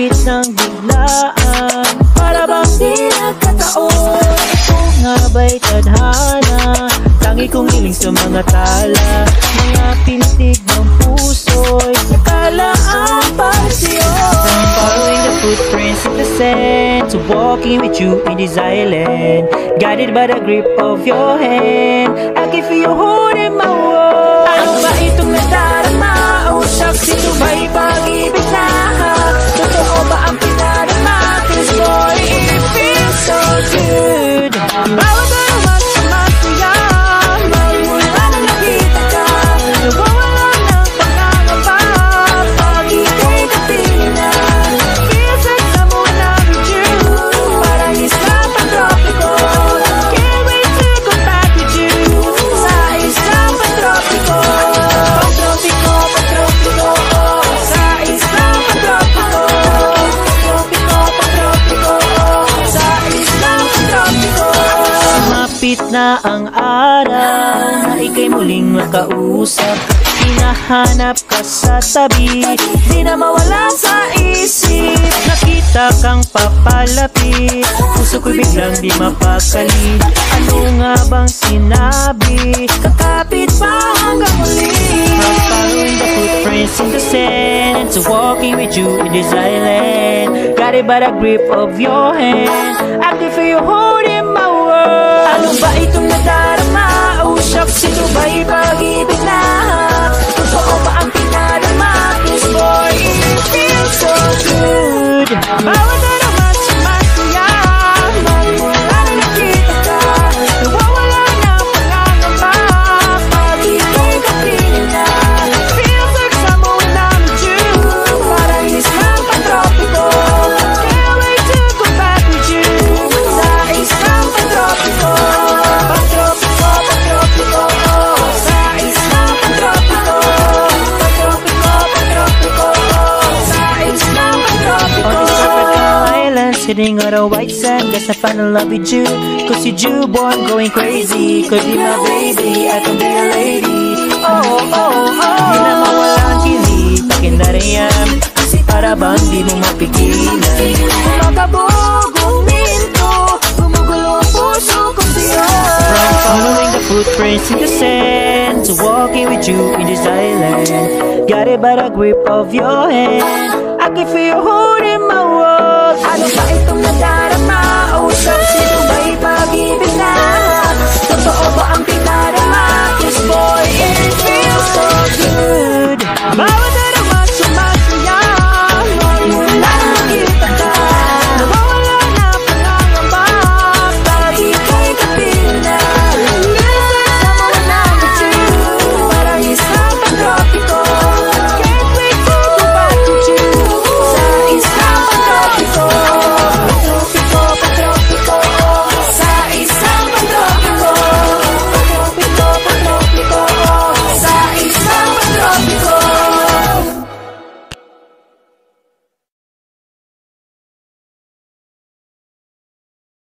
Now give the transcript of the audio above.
Lumapit ng biglaan, para bang di nagkataon. Kung nga ba'y tadhana, tangi kong hiling sa mga tala. Mga pintig ng puso'y nakala ang pasyon. From following the footprints of the sand to walking with you in this island, guided by the grip of your hand, I can feel you holding my world. Ano ba itong nadarama? Oh shucks, ito ba'y pag-ibig na? Totoo ba ang pinarama? Cause boy, it feels so good. Bawat araw sa masaya, magmula na nakita ka, nawawala ng pangangamba pag ika'y kapiling na. Feels like someone I'm with you, parang isla pang-tropiko. Can't wait to go back with you, sa isla pang-tropiko. Pang-tropiko, pang-tropiko, sa isla pang-tropiko. Pang-tropiko, pang-tropiko, sa isla pang-tropiko. Sumapit na ang araw na ika'y muling makausap. Hinahanap ka sa tabi, di na mawala sa isip. Nakita kang papalapit, puso ko'y biglang di mapakali. Ano nga bang sinabi? Kakapit pa hanggang muli. From following the footprints in the sand to walking with you in this island, guided by the grip of your hand, I can feel you holding my world. Ano ba itong nadarama? Oh shucks, ito ba'y pag-ibig na? Totoo ba ang pinarama? Cause boy, it feels so good. Bawat araw sa masaya, magmula na nakita ka, nawawala ng pangangamba pag ika'y kapiling na. Feels like someone I'm with you, parang islang pang-tropiko. Can't wait to go back with you, sa islang pang-tropiko. Pang-tropiko, pang-tropiko, sa islang pang-tropiko. Pang-tropiko, pang-tropiko, sa islang pang-tropiko. On this tropical island, sitting on a white sand, guess I found love with you. Cause you do, boy, I'm going crazy. Could be my baby, I can be a lady. Oh, oh, oh. Di na mawala ang kilig, pakinariyan, para bang di mo mapigilan. Kumakabog, huminto, gumugulo ang puso kong diyan. From following the footprints in the sand to walking with you in this island, guided by the grip of your hand, I can feel you holding my